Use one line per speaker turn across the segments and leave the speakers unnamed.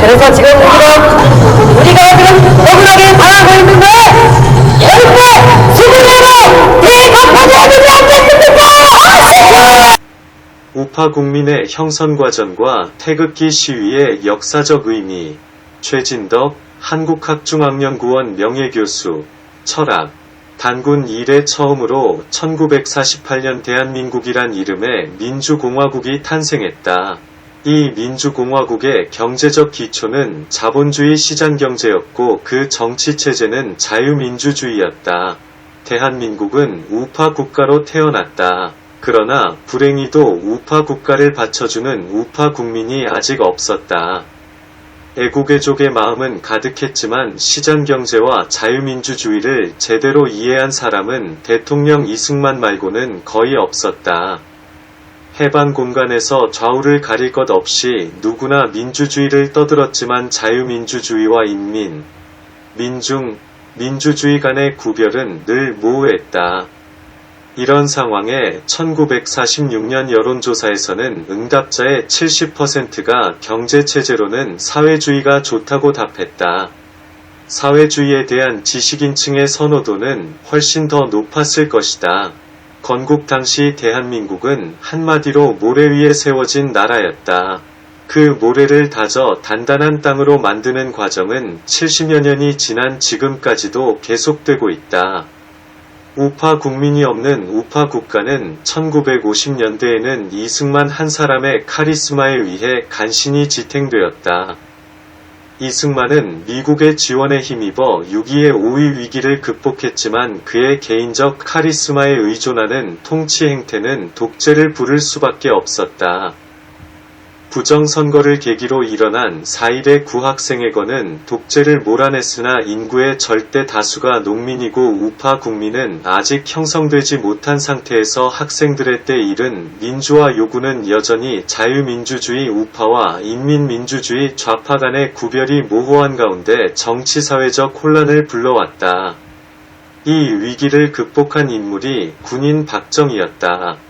그래서 지금 우리가 지금 억울하게 당하고 있는데 결코 수군으로 대갚아줘야 되지 않겠습니까?
우파 국민의 형선 과정과 태극기 시위의 역사적 의미. 최진덕 한국학중앙연구원 명예교수. 철학. 단군 이래 처음으로 1948년 대한민국이란 이름의 민주공화국이 탄생했다. 이 민주공화국의 경제적 기초는 자본주의 시장경제였고 그 정치체제는 자유민주주의였다. 대한민국은 우파 국가로 태어났다. 그러나 불행히도 우파 국가를 받쳐주는 우파 국민이 아직 없었다. 애국애족의 마음은 가득했지만 시장경제와 자유민주주의를 제대로 이해한 사람은 대통령 이승만 말고는 거의 없었다. 해방 공간에서 좌우를 가릴 것 없이 누구나 민주주의를 떠들었지만 자유민주주의와 인민, 민중, 민주주의 간의 구별은 늘 모호했다. 이런 상황에 1946년 여론조사에서는 응답자의 70%가 경제체제로는 사회주의가 좋다고 답했다. 사회주의에 대한 지식인층의 선호도는 훨씬 더 높았을 것이다. 건국 당시 대한민국은 한마디로 모래 위에 세워진 나라였다. 그 모래를 다져 단단한 땅으로 만드는 과정은 70여 년이 지난 지금까지도 계속되고 있다. 우파 국민이 없는 우파 국가는 1950년대에는 이승만 한 사람의 카리스마에 의해 간신히 지탱되었다. 이승만은 미국의 지원에 힘입어 6.25의 5.2 위기를 극복했지만 그의 개인적 카리스마에 의존하는 통치 행태는 독재를 부를 수밖에 없었다. 부정선거를 계기로 일어난 4.1의 구학생회건은 독재를 몰아냈으나 인구의 절대 다수가 농민이고 우파 국민은 아직 형성되지 못한 상태에서 학생들의 때 일은 민주화 요구는 여전히 자유민주주의 우파와 인민민주주의 좌파 간의 구별이 모호한 가운데 정치사회적 혼란을 불러왔다. 이 위기를 극복한 인물이 군인 박정희였다.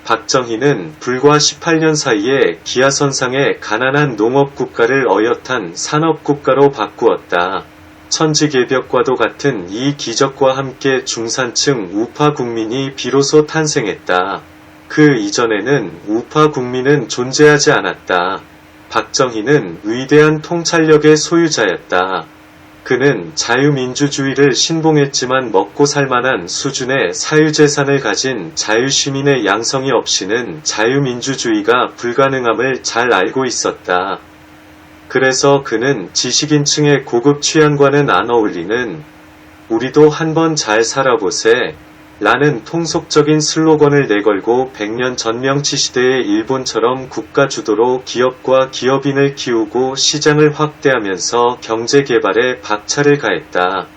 박정희는 불과 18년 사이에 기아선상의 가난한 농업국가를 어엿한 산업국가로 바꾸었다. 천지개벽과도 같은 이 기적과 함께 중산층 우파 국민이 비로소 탄생했다. 그 이전에는 우파 국민은 존재하지 않았다. 박정희는 위대한 통찰력의 소유자였다. 그는 자유민주주의를 신봉했지만 먹고 살만한 수준의 사유재산을 가진 자유시민의 양성이 없이는 자유민주주의가 불가능함을 잘 알고 있었다. 그래서 그는 지식인층의 고급 취향과는 안 어울리는 "우리도 한번 잘 살아보세" 라는 통속적인 슬로건을 내걸고 100년 전명치 시대의 일본처럼 국가 주도로 기업과 기업인을 키우고 시장을 확대하면서 경제개발에 박차를 가했다.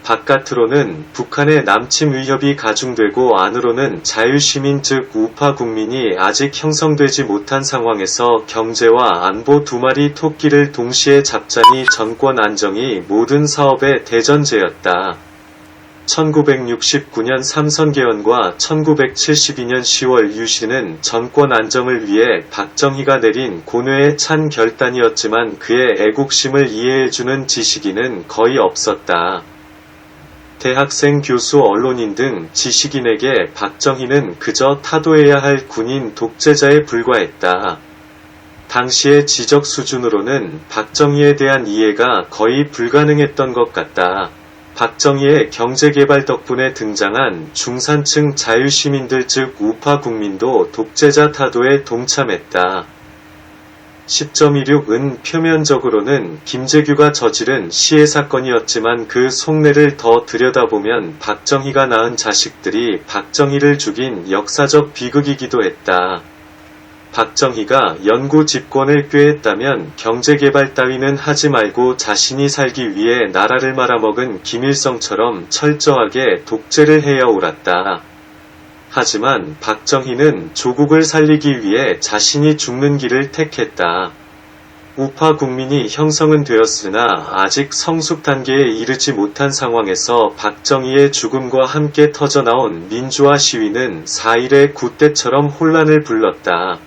바깥으로는 북한의 남침 위협이 가중되고 안으로는 자유시민 즉 우파 국민이 아직 형성되지 못한 상황에서 경제와 안보 두 마리 토끼를 동시에 잡자니 정권 안정이 모든 사업의 대전제였다. 1969년 삼선 개헌과 1972년 10월 유신은 정권 안정을 위해 박정희가 내린 고뇌의 찬 결단이었지만 그의 애국심을 이해해주는 지식인은 거의 없었다. 대학생, 교수, 언론인 등 지식인에게 박정희는 그저 타도해야 할 군인 독재자에 불과했다. 당시의 지적 수준으로는 박정희에 대한 이해가 거의 불가능했던 것 같다. 박정희의 경제개발 덕분에 등장한 중산층 자유시민들 즉 우파 국민도 독재자 타도에 동참했다. 10.16은 표면적으로는 김재규가 저지른 시해 사건이었지만 그 속내를 더 들여다보면 박정희가 낳은 자식들이 박정희를 죽인 역사적 비극이기도 했다. 박정희가 연구 집권을 꾀했다면 경제개발 따위는 하지 말고 자신이 살기 위해 나라를 말아먹은 김일성처럼 철저하게 독재를 해야 옳았다. 하지만 박정희는 조국을 살리기 위해 자신이 죽는 길을 택했다. 우파 국민이 형성은 되었으나 아직 성숙 단계에 이르지 못한 상황에서 박정희의 죽음과 함께 터져나온 민주화 시위는 4.1의 구때처럼 혼란을 불렀다.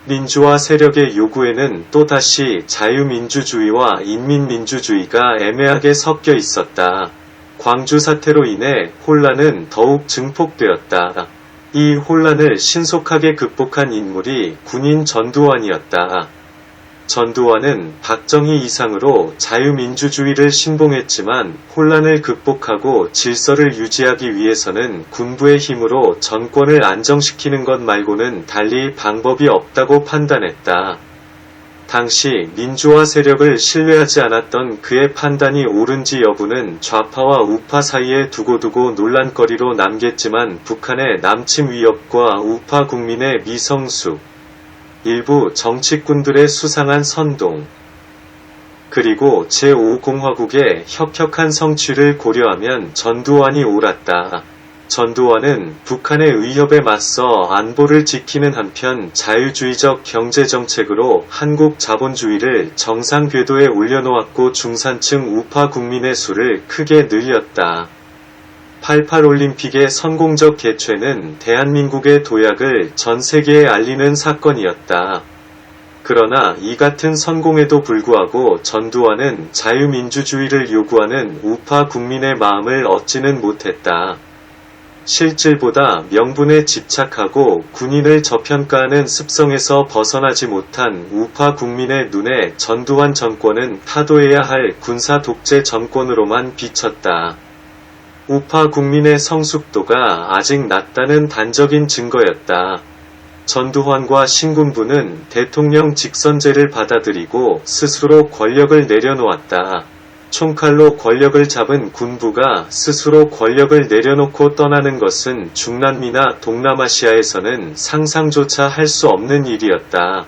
민주화 세력의 요구에는 또다시 자유민주주의와 인민민주주의가 애매하게 섞여 있었다. 광주 사태로 인해 혼란은 더욱 증폭되었다. 이 혼란을 신속하게 극복한 인물이 군인 전두환이었다. 전두환은 박정희 이상으로 자유민주주의를 신봉했지만 혼란을 극복하고 질서를 유지하기 위해서는 군부의 힘으로 정권을 안정시키는 것 말고는 달리 방법이 없다고 판단했다. 당시 민주화 세력을 신뢰하지 않았던 그의 판단이 옳은지 여부는 좌파와 우파 사이에 두고두고 논란거리로 남겠지만 북한의 남침 위협과 우파 국민의 미성숙, 일부 정치꾼들의 수상한 선동, 그리고 제5공화국의 혁혁한 성취를 고려하면 전두환이 옳았다. 전두환은 북한의 위협에 맞서 안보를 지키는 한편 자유주의적 경제정책으로 한국 자본주의를 정상 궤도에 올려놓았고 중산층 우파 국민의 수를 크게 늘렸다. 88 올림픽의 성공적 개최는 대한민국의 도약을 전 세계에 알리는 사건이었다. 그러나 이 같은 성공에도 불구하고 전두환은 자유민주주의를 요구하는 우파 국민의 마음을 얻지는 못했다. 실질보다 명분에 집착하고 군인을 저평가하는 습성에서 벗어나지 못한 우파 국민의 눈에 전두환 정권은 타도해야 할 군사 독재 정권으로만 비쳤다. 우파 국민의 성숙도가 아직 낮다는 단적인 증거였다. 전두환과 신군부는 대통령 직선제를 받아들이고 스스로 권력을 내려놓았다. 총칼로 권력을 잡은 군부가 스스로 권력을 내려놓고 떠나는 것은 중남미나 동남아시아에서는 상상조차 할 수 없는 일이었다.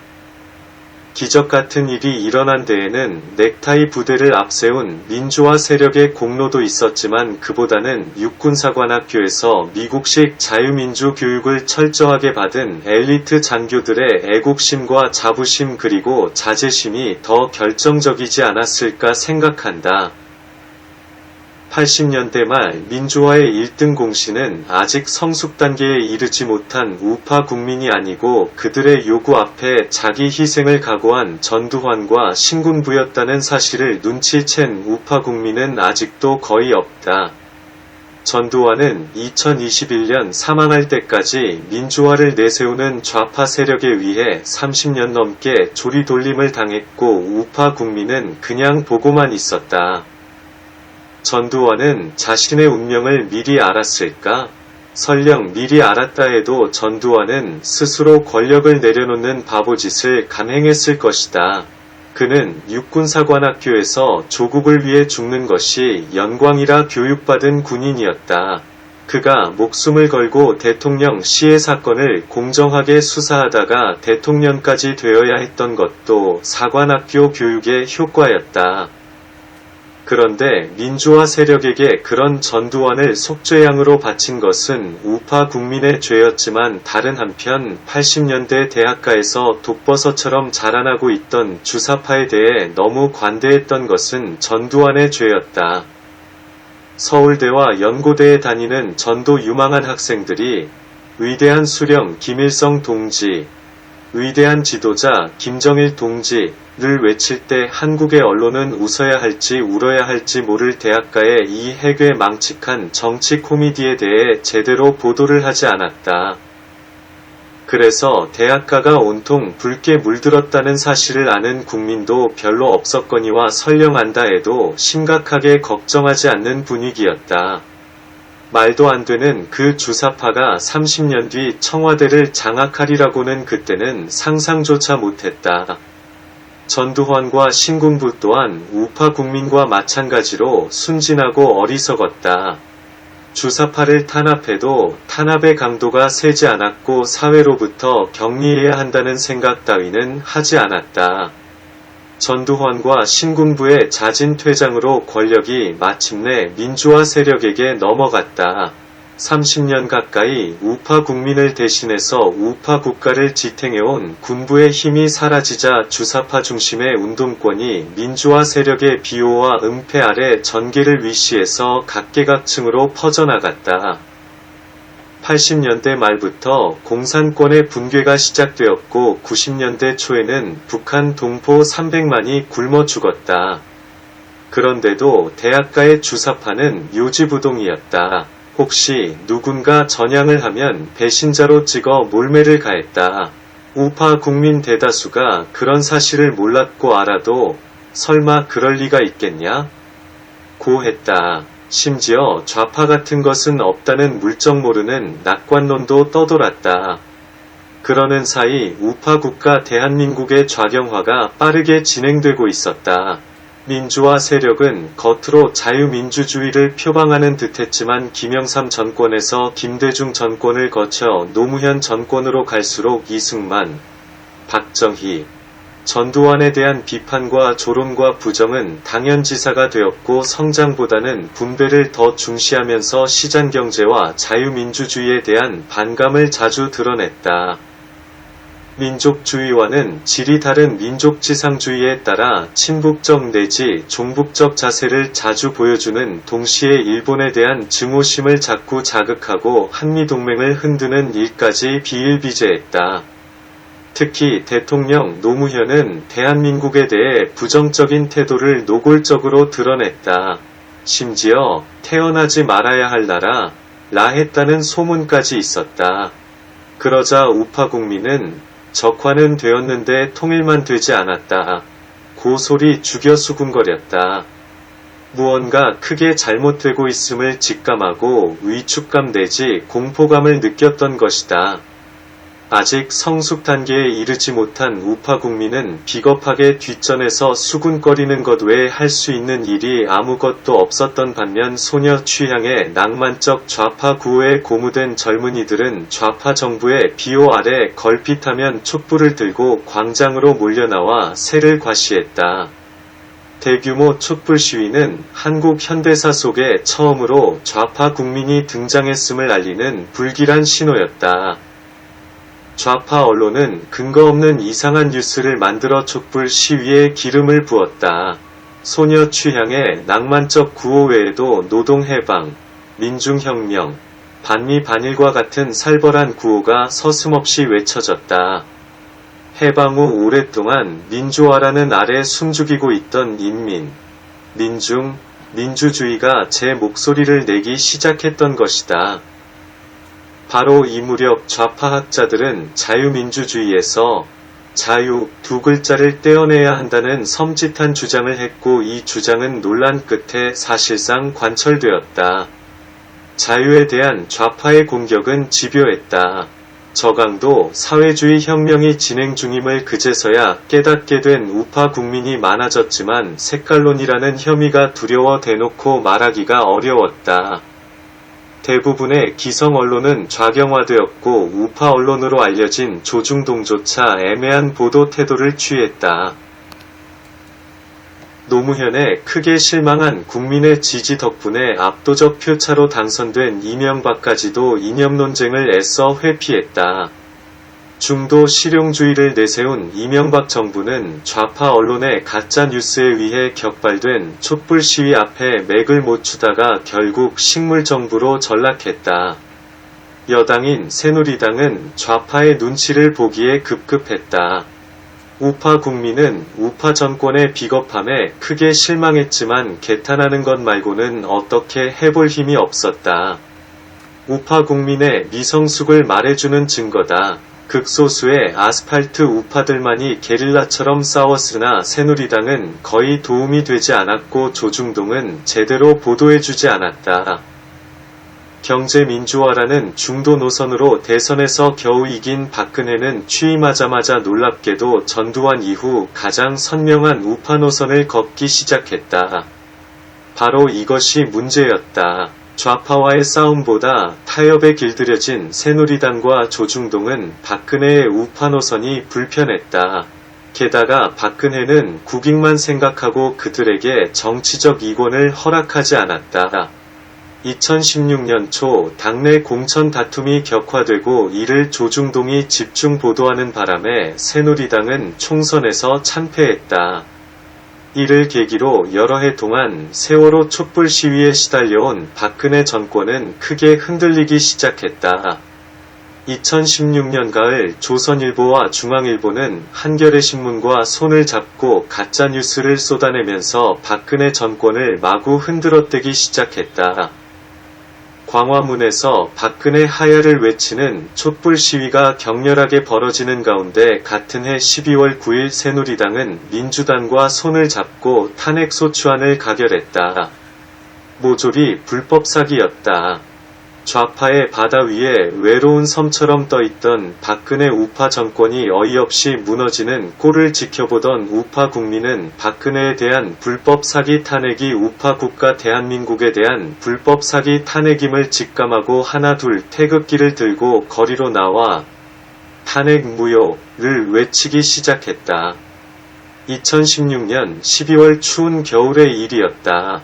기적 같은 일이 일어난 데에는 넥타이 부대를 앞세운 민주화 세력의 공로도 있었지만 그보다는 육군사관학교에서 미국식 자유민주 교육을 철저하게 받은 엘리트 장교들의 애국심과 자부심 그리고 자제심이 더 결정적이지 않았을까 생각한다. 80년대 말 민주화의 1등 공신은 아직 성숙 단계에 이르지 못한 우파 국민이 아니고 그들의 요구 앞에 자기 희생을 각오한 전두환과 신군부였다는 사실을 눈치챈 우파 국민은 아직도 거의 없다. 전두환은 2021년 사망할 때까지 민주화를 내세우는 좌파 세력에 의해 30년 넘게 조리돌림을 당했고 우파 국민은 그냥 보고만 있었다. 전두환은 자신의 운명을 미리 알았을까? 설령 미리 알았다 해도 전두환은 스스로 권력을 내려놓는 바보짓을 감행했을 것이다. 그는 육군사관학교에서 조국을 위해 죽는 것이 영광이라 교육받은 군인이었다. 그가 목숨을 걸고 대통령 시해 사건을 공정하게 수사하다가 대통령까지 되어야 했던 것도 사관학교 교육의 효과였다. 그런데 민주화 세력에게 그런 전두환을 속죄양으로 바친 것은 우파 국민의 죄였지만 다른 한편 80년대 대학가에서 독버섯처럼 자라나고 있던 주사파에 대해 너무 관대했던 것은 전두환의 죄였다. 서울대와 연고대에 다니는 전도 유망한 학생들이 위대한 수령 김일성 동지, 위대한 지도자 김정일 동지를 외칠 때 한국의 언론은 웃어야 할지 울어야 할지 모를 대학가의 이 해괴 망측한 정치 코미디에 대해 제대로 보도를 하지 않았다. 그래서 대학가가 온통 붉게 물들었다는 사실을 아는 국민도 별로 없었거니와 설령 안다 해도 심각하게 걱정하지 않는 분위기였다. 말도 안 되는 그 주사파가 30년 뒤 청와대를 장악하리라고는 그때는 상상조차 못했다. 전두환과 신군부 또한 우파 국민과 마찬가지로 순진하고 어리석었다. 주사파를 탄압해도 탄압의 강도가 세지 않았고 사회로부터 격리해야 한다는 생각 따위는 하지 않았다. 전두환과 신군부의 자진 퇴장으로 권력이 마침내 민주화 세력에게 넘어갔다. 30년 가까이 우파 국민을 대신해서 우파 국가를 지탱해온 군부의 힘이 사라지자 주사파 중심의 운동권이 민주화 세력의 비호와 은폐 아래 전개를 위시해서 각계각층으로 퍼져나갔다. 80년대 말부터 공산권의 붕괴가 시작되었고 90년대 초에는 북한 동포 300만이 굶어 죽었다. 그런데도 대학가의 주사파는 요지부동이었다. 혹시 누군가 전향을 하면 배신자로 찍어 몰매를 가했다. 우파 국민 대다수가 그런 사실을 몰랐고 알아도 설마 그럴 리가 있겠냐? 고 했다. 심지어 좌파 같은 것은 없다는 물정 모르는 낙관론도 떠돌았다. 그러는 사이 우파 국가 대한민국의 좌경화가 빠르게 진행되고 있었다. 민주화 세력은 겉으로 자유민주주의를 표방하는 듯했지만 김영삼 정권에서 김대중 정권을 거쳐 노무현 정권으로 갈수록 이승만, 박정희, 전두환에 대한 비판과 조롱과 부정은 당연지사가 되었고 성장보다는 분배를 더 중시하면서 시장경제와 자유민주주의에 대한 반감을 자주 드러냈다. 민족주의와는 질이 다른 민족지상주의에 따라 친북적 내지 종북적 자세를 자주 보여주는 동시에 일본에 대한 증오심을 자꾸 자극하고 한미동맹을 흔드는 일까지 비일비재했다. 특히 대통령 노무현은 대한민국에 대해 부정적인 태도를 노골적으로 드러냈다. 심지어 태어나지 말아야 할 나라, 라 했다는 소문까지 있었다. 그러자 우파 국민은 적화는 되었는데 통일만 되지 않았다. 고소리 죽여 수군거렸다. 무언가 크게 잘못되고 있음을 직감하고 위축감 내지 공포감을 느꼈던 것이다. 아직 성숙 단계에 이르지 못한 우파 국민은 비겁하게 뒷전에서 수군거리는 것 외에 할 수 있는 일이 아무것도 없었던 반면 소녀 취향의 낭만적 좌파 구호에 고무된 젊은이들은 좌파 정부의 비호 아래 걸핏하면 촛불을 들고 광장으로 몰려나와 새를 과시했다. 대규모 촛불 시위는 한국 현대사 속에 처음으로 좌파 국민이 등장했음을 알리는 불길한 신호였다. 좌파 언론은 근거 없는 이상한 뉴스를 만들어 촛불 시위에 기름을 부었다. 소녀 취향의 낭만적 구호 외에도 노동해방, 민중혁명, 반미 반일과 같은 살벌한 구호가 서슴없이 외쳐졌다. 해방 후 오랫동안 민주화라는 아래 숨죽이고 있던 인민, 민중, 민주주의가 제 목소리를 내기 시작했던 것이다. 바로 이 무렵 좌파학자들은 자유민주주의에서 자유 두 글자를 떼어내야 한다는 섬찟한 주장을 했고 이 주장은 논란 끝에 사실상 관철되었다. 자유에 대한 좌파의 공격은 집요했다. 저강도 사회주의 혁명이 진행 중임을 그제서야 깨닫게 된 우파 국민이 많아졌지만 색깔론이라는 혐의가 두려워 대놓고 말하기가 어려웠다. 대부분의 기성 언론은 좌경화되었고 우파 언론으로 알려진 조중동조차 애매한 보도 태도를 취했다. 노무현에 크게 실망한 국민의 지지 덕분에 압도적 표차로 당선된 이명박까지도 이념 논쟁을 애써 회피했다. 중도 실용주의를 내세운 이명박 정부는 좌파 언론의 가짜 뉴스에 의해 격발된 촛불 시위 앞에 맥을 못 추다가 결국 식물정부로 전락했다. 여당인 새누리당은 좌파의 눈치를 보기에 급급했다. 우파 국민은 우파 정권의 비겁함에 크게 실망했지만 개탄하는 것 말고는 어떻게 해볼 힘이 없었다. 우파 국민의 미성숙을 말해주는 증거다. 극소수의 아스팔트 우파들만이 게릴라처럼 싸웠으나 새누리당은 거의 도움이 되지 않았고 조중동은 제대로 보도해주지 않았다. 경제민주화라는 중도 노선으로 대선에서 겨우 이긴 박근혜는 취임하자마자 놀랍게도 전두환 이후 가장 선명한 우파 노선을 걷기 시작했다. 바로 이것이 문제였다. 좌파와의 싸움보다 타협에 길들여진 새누리당과 조중동은 박근혜의 우파 노선이 불편했다. 게다가 박근혜는 국익만 생각하고 그들에게 정치적 이권을 허락하지 않았다. 2016년 초 당내 공천 다툼이 격화되고 이를 조중동이 집중 보도하는 바람에 새누리당은 총선에서 참패했다. 이를 계기로 여러 해 동안 세월호 촛불 시위에 시달려온 박근혜 정권은 크게 흔들리기 시작했다. 2016년 가을 조선일보와 중앙일보는 한겨레 신문과 손을 잡고 가짜뉴스를 쏟아내면서 박근혜 정권을 마구 흔들어대기 시작했다. 광화문에서 박근혜 하야를 외치는 촛불 시위가 격렬하게 벌어지는 가운데 같은 해 12월 9일 새누리당은 민주당과 손을 잡고 탄핵소추안을 가결했다. 모조리 불법 사기였다. 좌파의 바다 위에 외로운 섬처럼 떠있던 박근혜 우파 정권이 어이없이 무너지는 꼴을 지켜보던 우파 국민은 박근혜에 대한 불법 사기 탄핵이 우파 국가 대한민국에 대한 불법 사기 탄핵임을 직감하고 하나둘 태극기를 들고 거리로 나와 탄핵 무효를 외치기 시작했다. 2016년 12월 추운 겨울의 일이었다.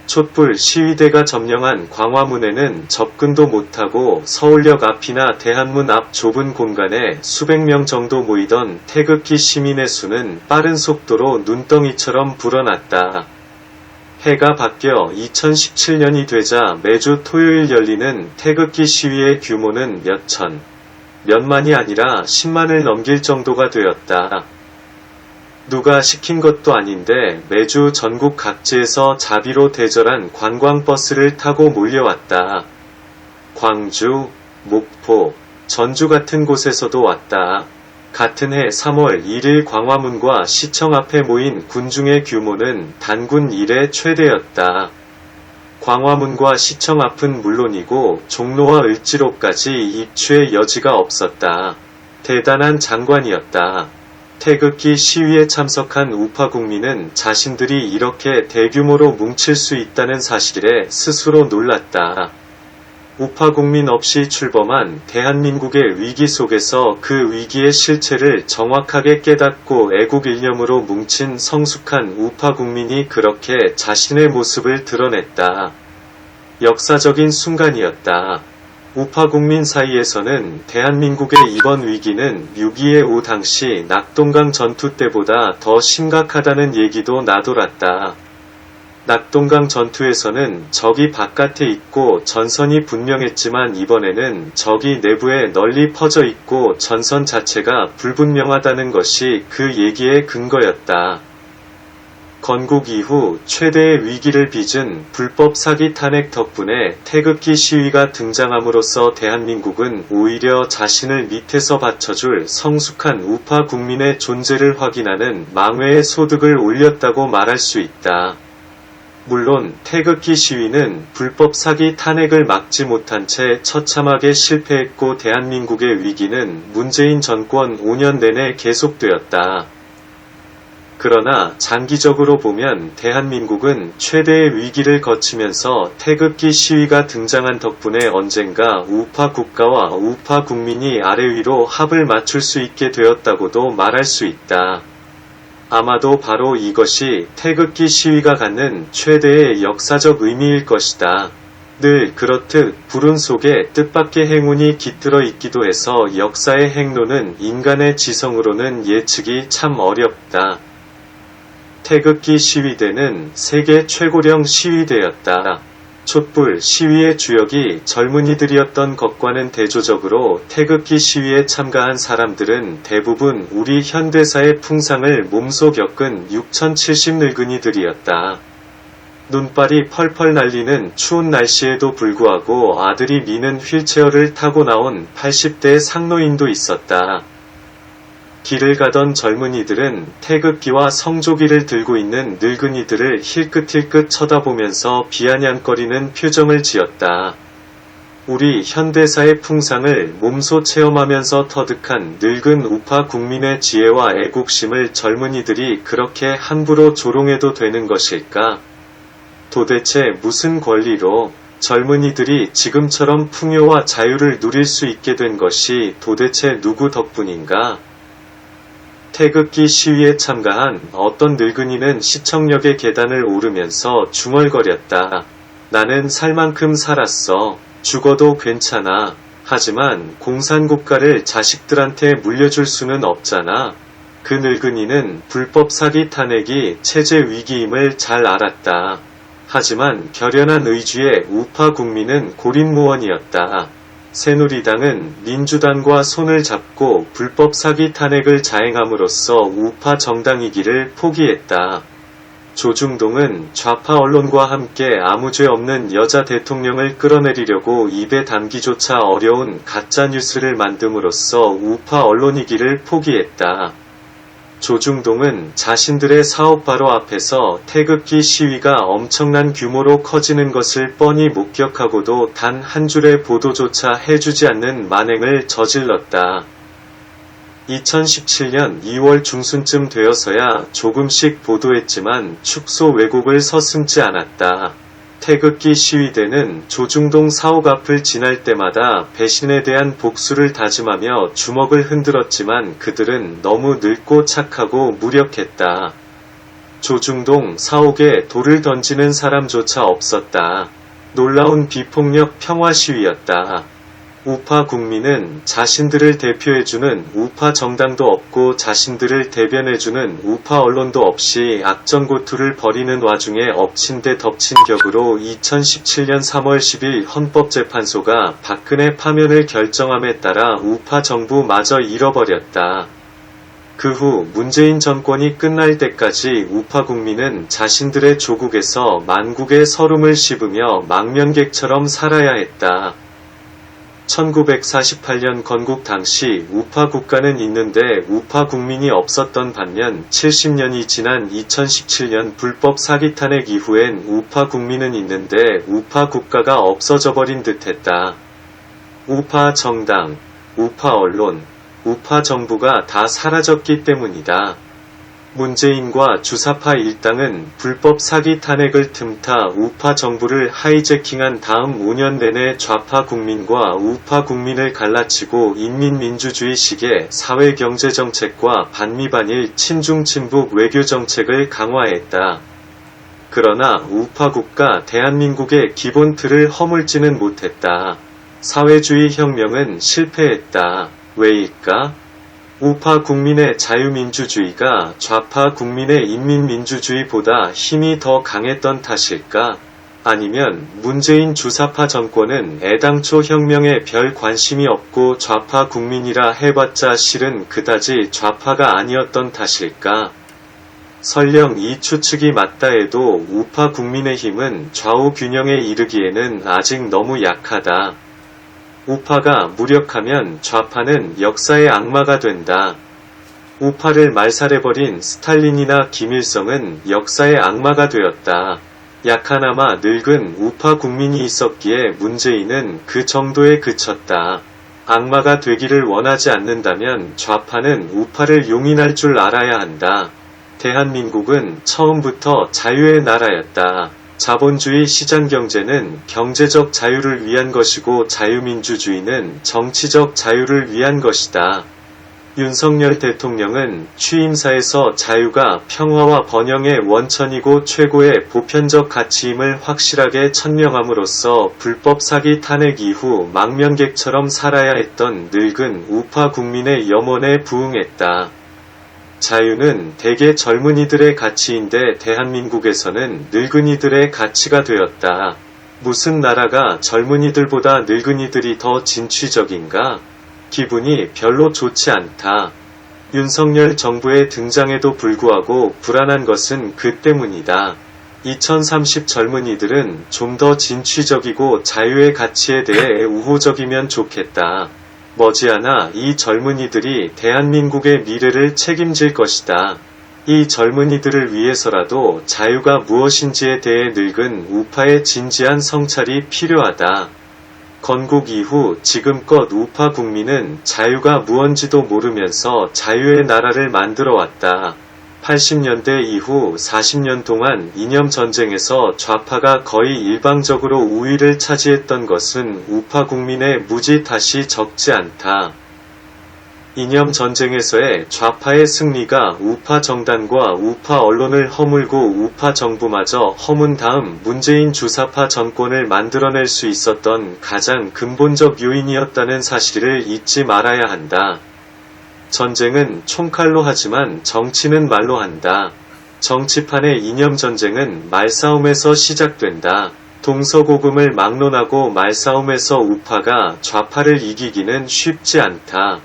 촛불 시위대가 점령한 광화문에는 접근도 못하고 서울역 앞이나 대한문 앞 좁은 공간에 수백 명 정도 모이던 태극기 시민의 수는 빠른 속도로 눈덩이처럼 불어났다. 해가 바뀌어 2017년이 되자 매주 토요일 열리는 태극기 시위의 규모는 몇만이 아니라 10만을 넘길 정도가 되었다. 누가 시킨 것도 아닌데 매주 전국 각지에서 자비로 대절한 관광버스를 타고 몰려왔다. 광주, 목포, 전주 같은 곳에서도 왔다. 같은 해 3월 1일 광화문과 시청 앞에 모인 군중의 규모는 단군 이래 최대였다. 광화문과 시청 앞은 물론이고 종로와 을지로까지 입추의 여지가 없었다. 대단한 장관이었다. 태극기 시위에 참석한 우파 국민은 자신들이 이렇게 대규모로 뭉칠 수 있다는 사실에 스스로 놀랐다. 우파 국민 없이 출범한 대한민국의 위기 속에서 그 위기의 실체를 정확하게 깨닫고 애국 일념으로 뭉친 성숙한 우파 국민이 그렇게 자신의 모습을 드러냈다. 역사적인 순간이었다. 우파 국민 사이에서는 대한민국의 이번 위기는 6.25 당시 낙동강 전투 때보다 더 심각하다는 얘기도 나돌았다. 낙동강 전투에서는 적이 바깥에 있고 전선이 분명했지만 이번에는 적이 내부에 널리 퍼져 있고 전선 자체가 불분명하다는 것이 그 얘기의 근거였다. 건국 이후 최대의 위기를 빚은 불법 사기 탄핵 덕분에 태극기 시위가 등장함으로써 대한민국은 오히려 자신을 밑에서 받쳐줄 성숙한 우파 국민의 존재를 확인하는 망회의 소득을 올렸다고 말할 수 있다. 물론 태극기 시위는 불법 사기 탄핵을 막지 못한 채 처참하게 실패했고 대한민국의 위기는 문재인 정권 5년 내내 계속되었다. 그러나 장기적으로 보면 대한민국은 최대의 위기를 거치면서 태극기 시위가 등장한 덕분에 언젠가 우파 국가와 우파 국민이 아래 위로 합을 맞출 수 있게 되었다고도 말할 수 있다. 아마도 바로 이것이 태극기 시위가 갖는 최대의 역사적 의미일 것이다. 늘 그렇듯 불운 속에 뜻밖의 행운이 깃들어 있기도 해서 역사의 행로는 인간의 지성으로는 예측이 참 어렵다. 태극기 시위대는 세계 최고령 시위대였다. 촛불 시위의 주역이 젊은이들이었던 것과는 대조적으로 태극기 시위에 참가한 사람들은 대부분 우리 현대사의 풍상을 몸소 겪은 6070 늙은이들이었다. 눈발이 펄펄 날리는 추운 날씨에도 불구하고 아들이 미는 휠체어를 타고 나온 80대 상노인도 있었다. 길을 가던 젊은이들은 태극기와 성조기를 들고 있는 늙은이들을 힐끗힐끗 쳐다보면서 비아냥거리는 표정을 지었다. 우리 현대사의 풍상을 몸소 체험하면서 터득한 늙은 우파 국민의 지혜와 애국심을 젊은이들이 그렇게 함부로 조롱해도 되는 것일까? 도대체 무슨 권리로 젊은이들이 지금처럼 풍요와 자유를 누릴 수 있게 된 것이 도대체 누구 덕분인가? 태극기 시위에 참가한 어떤 늙은이는 시청역의 계단을 오르면서 중얼거렸다. 나는 살 만큼 살았어. 죽어도 괜찮아. 하지만 공산국가를 자식들한테 물려줄 수는 없잖아. 그 늙은이는 불법 사기 탄핵이 체제 위기임을 잘 알았다. 하지만 결연한 의지의 우파 국민은 고립무원이었다. 새누리당은 민주당과 손을 잡고 불법 사기 탄핵을 자행함으로써 우파 정당이기를 포기했다. 조중동은 좌파 언론과 함께 아무 죄 없는 여자 대통령을 끌어내리려고 입에 담기조차 어려운 가짜뉴스를 만듦으로써 우파 언론이기를 포기했다. 조중동은 자신들의 사업 바로 앞에서 태극기 시위가 엄청난 규모로 커지는 것을 뻔히 목격하고도 단 한 줄의 보도조차 해주지 않는 만행을 저질렀다. 2017년 2월 중순쯤 되어서야 조금씩 보도했지만 축소 왜곡을 서슴지 않았다. 태극기 시위대는 조중동 사옥 앞을 지날 때마다 배신에 대한 복수를 다짐하며 주먹을 흔들었지만 그들은 너무 늙고 착하고 무력했다. 조중동 사옥에 돌을 던지는 사람조차 없었다. 놀라운 비폭력 평화 시위였다. 우파 국민은 자신들을 대표해주는 우파 정당도 없고 자신들을 대변해주는 우파 언론도 없이 악전고투를 벌이는 와중에 엎친 데 덮친 격으로 2017년 3월 10일 헌법재판소가 박근혜 파면을 결정함에 따라 우파 정부마저 잃어버렸다. 그 후 문재인 정권이 끝날 때까지 우파 국민은 자신들의 조국에서 만국의 서름을 씹으며 망명객처럼 살아야 했다. 1948년 건국 당시 우파 국가는 있는데 우파 국민이 없었던 반면 70년이 지난 2017년 불법 사기 탄핵 이후엔 우파 국민은 있는데 우파 국가가 없어져 버린 듯했다. 우파 정당, 우파 언론, 우파 정부가 다 사라졌기 때문이다. 문재인과 주사파 일당은 불법 사기 탄핵을 틈타 우파 정부를 하이제킹한 다음 5년 내내 좌파 국민과 우파 국민을 갈라치고 인민민주주의식의 사회경제정책과 반미반일 친중친북 외교정책을 강화했다. 그러나 우파 국가 대한민국의 기본 틀을 허물지는 못했다. 사회주의 혁명은 실패했다. 왜일까? 우파 국민의 자유민주주의가 좌파 국민의 인민민주주의보다 힘이 더 강했던 탓일까? 아니면 문재인 주사파 정권은 애당초 혁명에 별 관심이 없고 좌파 국민이라 해봤자 실은 그다지 좌파가 아니었던 탓일까? 설령 이 추측이 맞다 해도 우파 국민의힘은 좌우 균형에 이르기에는 아직 너무 약하다. 우파가 무력하면 좌파는 역사의 악마가 된다. 우파를 말살해버린 스탈린이나 김일성은 역사의 악마가 되었다. 약하나마 늙은 우파 국민이 있었기에 문재인은 그 정도에 그쳤다. 악마가 되기를 원하지 않는다면 좌파는 우파를 용인할 줄 알아야 한다. 대한민국은 처음부터 자유의 나라였다. 자본주의 시장경제는 경제적 자유를 위한 것이고 자유민주주의는 정치적 자유를 위한 것이다. 윤석열 대통령은 취임사에서 자유가 평화와 번영의 원천이고 최고의 보편적 가치임을 확실하게 천명함으로써 불법 사기 탄핵 이후 망명객처럼 살아야 했던 늙은 우파 국민의 염원에 부응했다. 자유는 대개 젊은이들의 가치인데 대한민국에서는 늙은이들의 가치가 되었다. 무슨 나라가 젊은이들보다 늙은이들이 더 진취적인가? 기분이 별로 좋지 않다. 윤석열 정부의 등장에도 불구하고 불안한 것은 그 때문이다. 2030 젊은이들은 좀 더 진취적이고 자유의 가치에 대해 우호적이면 좋겠다. 머지않아 이 젊은이들이 대한민국의 미래를 책임질 것이다. 이 젊은이들을 위해서라도 자유가 무엇인지에 대해 늙은 우파의 진지한 성찰이 필요하다. 건국 이후 지금껏 우파 국민은 자유가 무언지도 모르면서 자유의 나라를 만들어 왔다. 80년대 이후 40년 동안 이념전쟁에서 좌파가 거의 일방적으로 우위를 차지했던 것은 우파 국민의 무지 탓이 적지 않다. 이념전쟁에서의 좌파의 승리가 우파 정당과 우파 언론을 허물고 우파 정부마저 허문 다음 문재인 주사파 정권을 만들어낼 수 있었던 가장 근본적 요인이었다는 사실을 잊지 말아야 한다. 전쟁은 총칼로 하지만 정치는 말로 한다. 정치판의 이념 전쟁은 말싸움에서 시작된다. 동서고금을 막론하고 말싸움에서 우파가 좌파를 이기기는 쉽지 않다.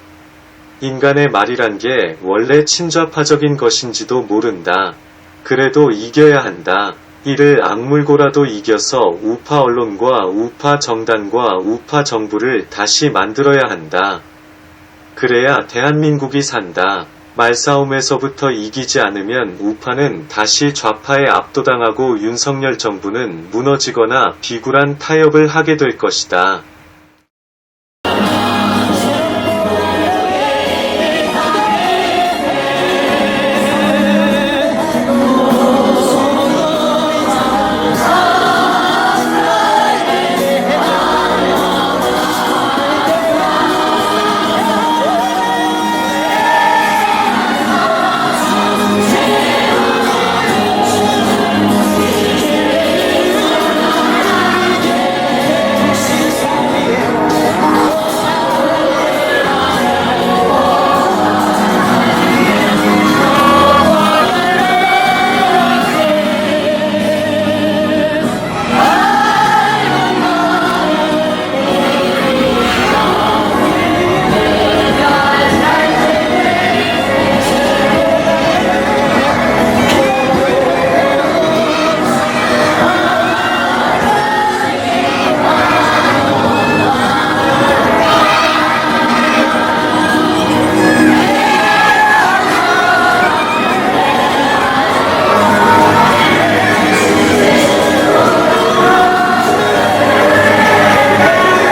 인간의 말이란 게 원래 친좌파적인 것인지도 모른다. 그래도 이겨야 한다. 이를 악물고라도 이겨서 우파 언론과 우파 정당과 우파 정부를 다시 만들어야 한다. 그래야 대한민국이 산다. 말싸움에서부터 이기지 않으면 우파는 다시 좌파에 압도당하고 윤석열 정부는 무너지거나 비굴한 타협을 하게 될 것이다.